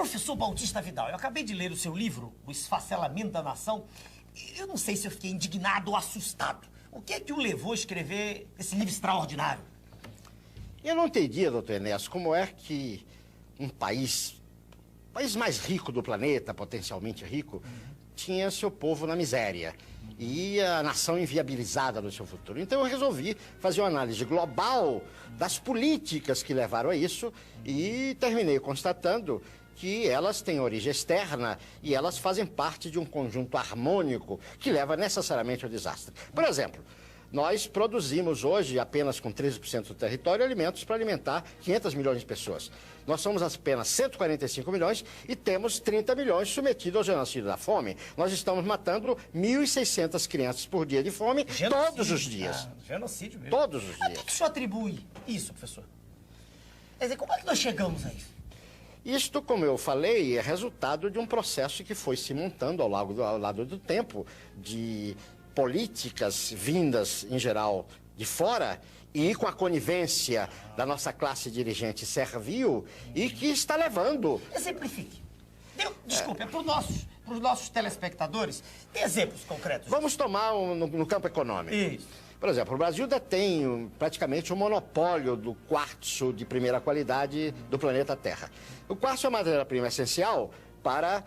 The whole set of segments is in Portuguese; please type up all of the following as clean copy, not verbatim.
Professor Bautista Vidal, eu acabei de ler o seu livro, O Esfacelamento da Nação. Eu não sei se eu fiquei indignado ou assustado. O que é que o levou a escrever esse livro extraordinário? Eu não entendia, doutor Enéas, como é que um país mais rico do planeta, potencialmente rico, tinha seu povo na miséria e a nação inviabilizada no seu futuro. Então eu resolvi fazer uma análise global das políticas que levaram a isso e terminei constatando que elas têm origem externa e elas fazem parte de um conjunto harmônico que leva necessariamente ao desastre. Por exemplo, nós produzimos hoje, apenas com 13% do território, alimentos para alimentar 500 milhões de pessoas. Nós somos apenas 145 milhões e temos 30 milhões submetidos ao genocídio da fome. Nós estamos matando 1.600 crianças por dia de fome todos os dias. Genocídio mesmo. Todos os dias. A que o senhor atribui isso, professor? Quer dizer, como é que nós chegamos a isso? Isto, como eu falei, é resultado de um processo que foi se montando ao lado do tempo, de políticas vindas, em geral, de fora e com a conivência da nossa classe dirigente servil e que está levando... Exemplifique. Desculpe, é para os nossos telespectadores. Tem exemplos concretos? Vamos tomar no campo econômico. Isso. Por exemplo, o Brasil detém praticamente o monopólio do quartzo de primeira qualidade do planeta Terra. O quartzo é uma matéria-prima essencial para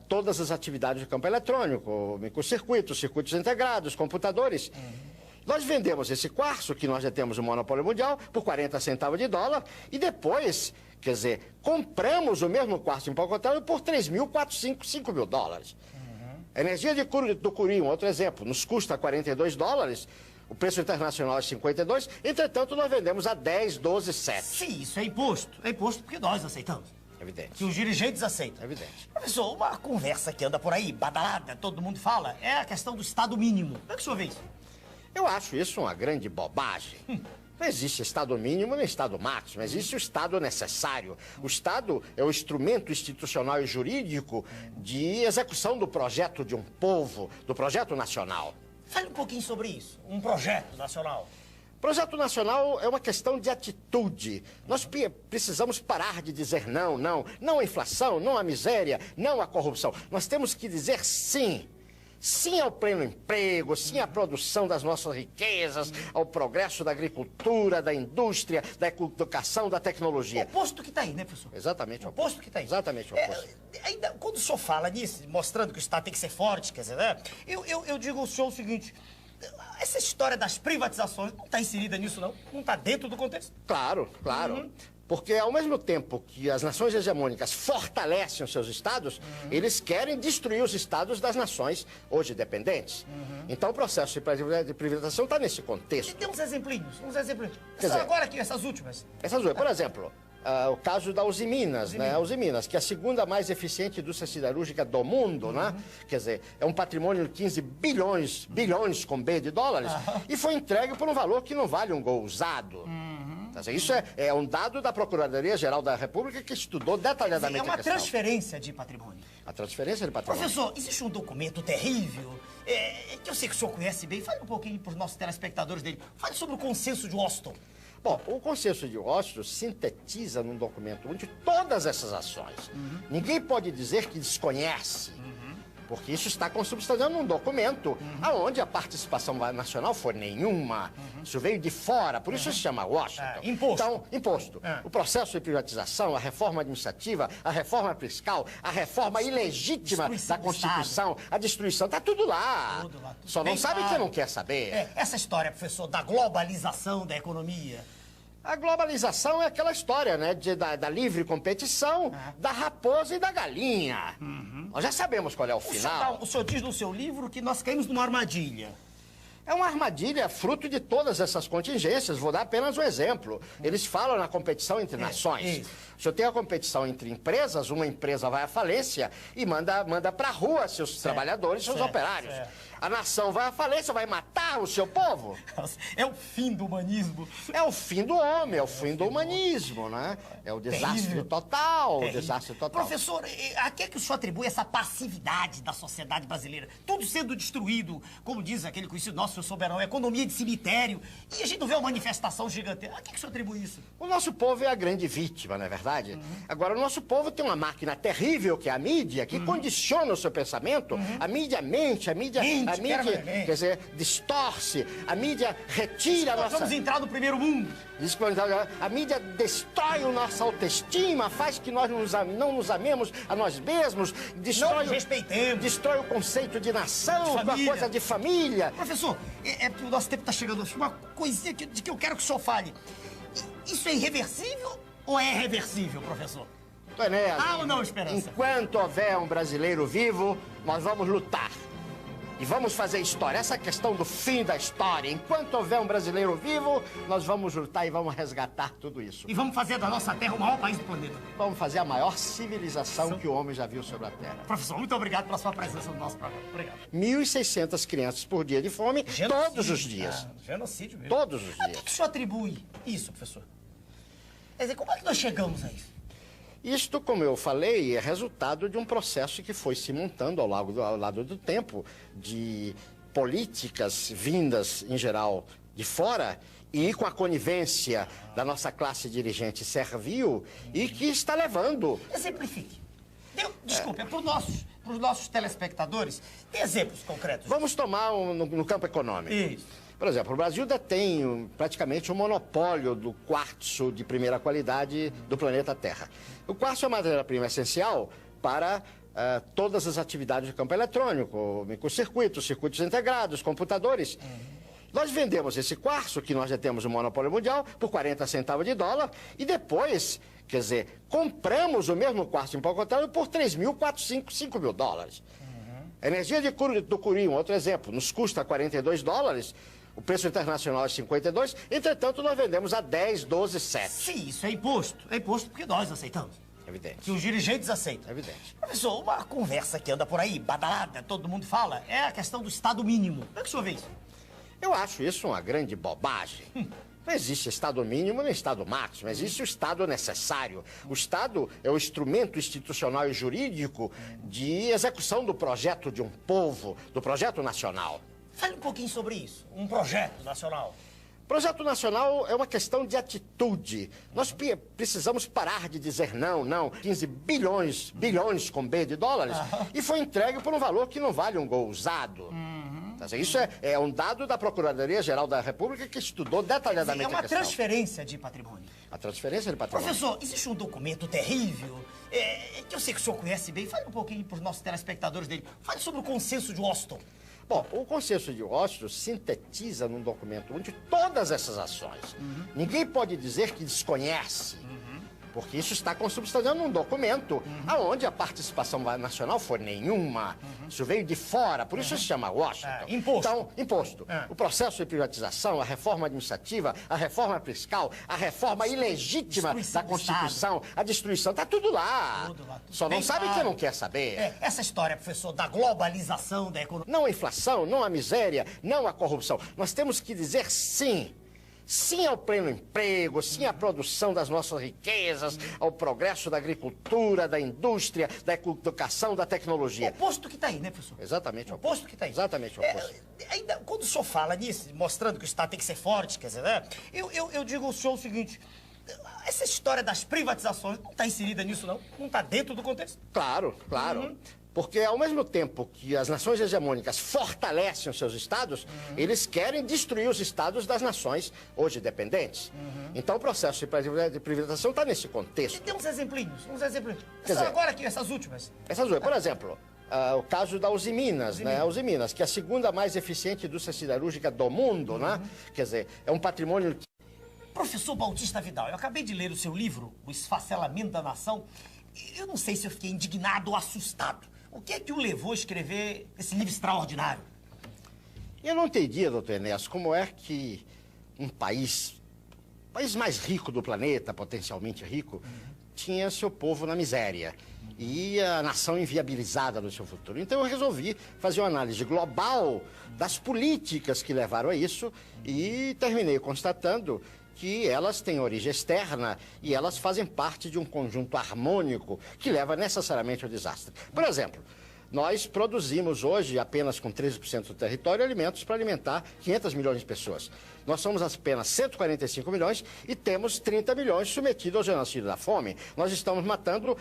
todas as atividades do campo eletrônico, microcircuitos, circuitos integrados, computadores. Nós vendemos esse quartzo, que nós já temos o monopólio mundial, por 40 centavos de dólar e depois, quer dizer, compramos o mesmo quartzo em pau contrário por 3.405 mil dólares. A energia do Cury, um outro exemplo, nos custa 42 dólares, o preço internacional é 52, entretanto nós vendemos a 10, 12, 7. Sim, isso é imposto. É imposto porque nós aceitamos. Evidente. Que os dirigentes aceitam. Evidente. Professor, uma conversa que anda por aí, badalada, todo mundo fala, é a questão do Estado mínimo. Como é que o senhor vê isso? Eu acho isso uma grande bobagem. Não existe Estado mínimo nem Estado máximo, existe o Estado necessário. O Estado é o instrumento institucional e jurídico de execução do projeto de um povo, do projeto nacional. Fale um pouquinho sobre isso, um projeto nacional. Projeto nacional é uma questão de atitude. Nós precisamos parar de dizer não, não. Não à inflação, não à miséria, não à corrupção. Nós temos que dizer sim. Sim ao pleno emprego, sim à produção das nossas riquezas, ao progresso da agricultura, da indústria, da educação, da tecnologia. O oposto que está aí, né, professor? Exatamente o oposto que está aí. Exatamente o oposto. Ainda, quando o senhor fala nisso, mostrando que o Estado tem que ser forte, quer dizer, né? Eu digo ao senhor o seguinte, essa história das privatizações não está inserida nisso, não? Não está dentro do contexto? Claro, claro. Porque ao mesmo tempo que as nações hegemônicas fortalecem os seus estados, eles querem destruir os estados das nações hoje dependentes. Então o processo de privatização está nesse contexto. E tem uns exemplinhos, Quer dizer, agora aqui, essas últimas. Por exemplo, o caso da Uzi Minas, né? A Uzi Minas, que é a segunda mais eficiente indústria siderúrgica do mundo, né? Quer dizer, é um patrimônio de 15 bilhões com B de dólares, e foi entregue por um valor que não vale um gol usado. Isso é um dado da Procuradoria-Geral da República que estudou detalhadamente a questão. É uma transferência de patrimônio. A transferência de patrimônio. Professor, existe um documento terrível, que eu sei que o senhor conhece bem. Fale um pouquinho para os nossos telespectadores dele. Fale sobre o Consenso de Washington. Bom, o Consenso de Washington sintetiza num documento onde todas essas ações. Ninguém pode dizer que desconhece. Porque isso está consubstanciado num documento onde a participação nacional foi nenhuma. Isso veio de fora, por isso se chama Washington. Imposto. Então, imposto. O processo de privatização, a reforma administrativa, a reforma fiscal, a reforma ilegítima da Constituição, a destruição, está tudo lá. Só não sabe quem não quer saber. Essa história, professor, da globalização da economia. A globalização é aquela história, né, da livre competição, da raposa e da galinha. Nós já sabemos qual é o final. O senhor diz no seu livro que nós caímos numa armadilha. É uma armadilha fruto de todas essas contingências. Vou dar apenas um exemplo. Eles falam na competição entre nações. Se eu tenho a competição entre empresas, uma empresa vai à falência e manda pra rua seus trabalhadores, seus operários. A nação vai à falência, vai matar o seu povo. É o fim do humanismo. É o fim do homem, é o fim do humanismo, né? É o desastre Terrível. total, o Terrível. desastre total. Professor, a que é que o senhor atribui essa passividade da sociedade brasileira? Tudo sendo destruído, como diz aquele conhecido nosso, seu soberano, economia de cemitério, e a gente não vê uma manifestação gigantesca. A que é que o senhor atribui isso? O nosso povo é a grande vítima, não é verdade? Agora, o nosso povo tem uma máquina terrível, que é a mídia, que condiciona o seu pensamento. A mídia mente, a mídia, Mente. quer dizer, distorce, a mídia retira a Nós nossa... vamos entrar no primeiro mundo. A mídia destrói a nossa autoestima, faz que nós não nos amemos a nós mesmos, Não nos respeitemos. destrói o conceito de nação, uma família. coisa de família. Professor, porque o nosso tempo está chegando. Uma coisinha de que eu quero que o senhor fale. Isso é irreversível ou é reversível, professor? Enéas, Há ou não esperança? enquanto houver um brasileiro vivo, nós vamos lutar. E vamos fazer história. Essa questão do fim da história. Enquanto houver um brasileiro vivo, nós vamos lutar e vamos resgatar tudo isso. E vamos fazer da nossa Terra o maior país do planeta. Vamos fazer a maior civilização que o homem já viu sobre a Terra. Professor, muito obrigado pela sua presença no nosso programa. Obrigado. 1.600 crianças por dia de fome, todos os dias. Genocídio mesmo. Todos os A dias. que o senhor atribui isso, professor? Quer dizer, como é que nós chegamos a isso? Isto, como eu falei, é resultado de um processo que foi se montando ao lado do tempo, de políticas vindas, em geral, de fora, e com a conivência da nossa classe dirigente servil, e que está levando... Exemplifique. Desculpe, para os nossos telespectadores, tem exemplos concretos. Vamos tomar no campo econômico. Isso. Por exemplo, o Brasil detém praticamente um monopólio do quartzo de primeira qualidade do planeta Terra. O quartzo é a matéria-prima essencial para todas as atividades do campo eletrônico, microcircuitos, circuitos integrados, computadores. Nós vendemos esse quartzo, que nós detemos o monopólio mundial, por 40 centavos de dólar, e depois, quer dizer, compramos o mesmo quartzo em pacotado por 5 mil dólares. A energia do Cury, um outro exemplo, nos custa 42 dólares, o preço internacional é 52, entretanto, nós vendemos a 10, 12, 7. Sim, isso é imposto. É imposto porque nós aceitamos. Evidente. Que os dirigentes aceitam. Evidente. Professor, uma conversa que anda por aí, badalada, todo mundo fala, é a questão do Estado mínimo. Como é que o senhor vê isso? Eu acho isso uma grande bobagem. Não existe Estado mínimo nem Estado máximo, existe o Estado necessário. O Estado é o instrumento institucional e jurídico de execução do projeto de um povo, do projeto nacional. Fale um pouquinho sobre isso. Um projeto nacional. Projeto nacional é uma questão de atitude. Nós precisamos parar de dizer não. 15 bilhões com B de dólares, e foi entregue por um valor que não vale um gol usado. Isso é um dado da Procuradoria-Geral da República que estudou detalhadamente É uma a questão. transferência de patrimônio. A transferência de patrimônio. Professor, existe um documento terrível, que eu sei que o senhor conhece bem. Fale um pouquinho para os nossos telespectadores dele. Fale sobre o consenso de Washington. Bom, o consenso de Washington sintetiza num documento onde todas essas ações. Ninguém pode dizer que desconhece, porque isso está consubstanciando num documento onde a participação nacional foi nenhuma. Isso veio de fora, por isso se chama Washington. Imposto. Então, imposto. O processo de privatização, a reforma administrativa, a reforma fiscal, a reforma ilegítima da Constituição, a destruição, está tudo lá. Tudo lá. Só não sabe quem não quer saber. Essa história, professor, da globalização da economia. Não a inflação, não a miséria, não a corrupção. Nós temos que dizer sim. Sim ao pleno emprego, sim à produção das nossas riquezas, ao progresso da agricultura, da indústria, da educação, da tecnologia. O oposto que está aí, né, professor? Exatamente o oposto que está aí. Exatamente o oposto. Ainda, quando o senhor fala nisso, mostrando que o Estado tem que ser forte, quer dizer, né? Eu digo ao senhor o seguinte: essa história das privatizações não está inserida nisso, não? Não está dentro do contexto? Claro. Porque ao mesmo tempo que as nações hegemônicas fortalecem os seus estados, eles querem destruir os estados das nações hoje dependentes. Então o processo de privatização está nesse contexto. E tem uns exemplinhos. Quer dizer, agora aqui, essas últimas. Por exemplo, o caso da Uzi Minas, né? A Uzi Minas, que é a segunda mais eficiente indústria siderúrgica do mundo, né? Quer dizer, é um patrimônio... Professor Bautista Vidal, eu acabei de ler o seu livro, O Esfacelamento da Nação. Eu não sei se eu fiquei indignado ou assustado. O que é que o levou a escrever esse livro extraordinário? Eu não entendia, doutor Enéas, como é que um país mais rico do planeta, potencialmente rico, tinha seu povo na miséria. e a nação inviabilizada no seu futuro. Então eu resolvi fazer uma análise global das políticas que levaram a isso e terminei constatando que elas têm origem externa e elas fazem parte de um conjunto harmônico que leva necessariamente ao desastre. Por exemplo, nós produzimos hoje, apenas com 13% do território, alimentos para alimentar 500 milhões de pessoas. Nós somos apenas 145 milhões e temos 30 milhões submetidos ao genocídio da fome. Nós estamos matando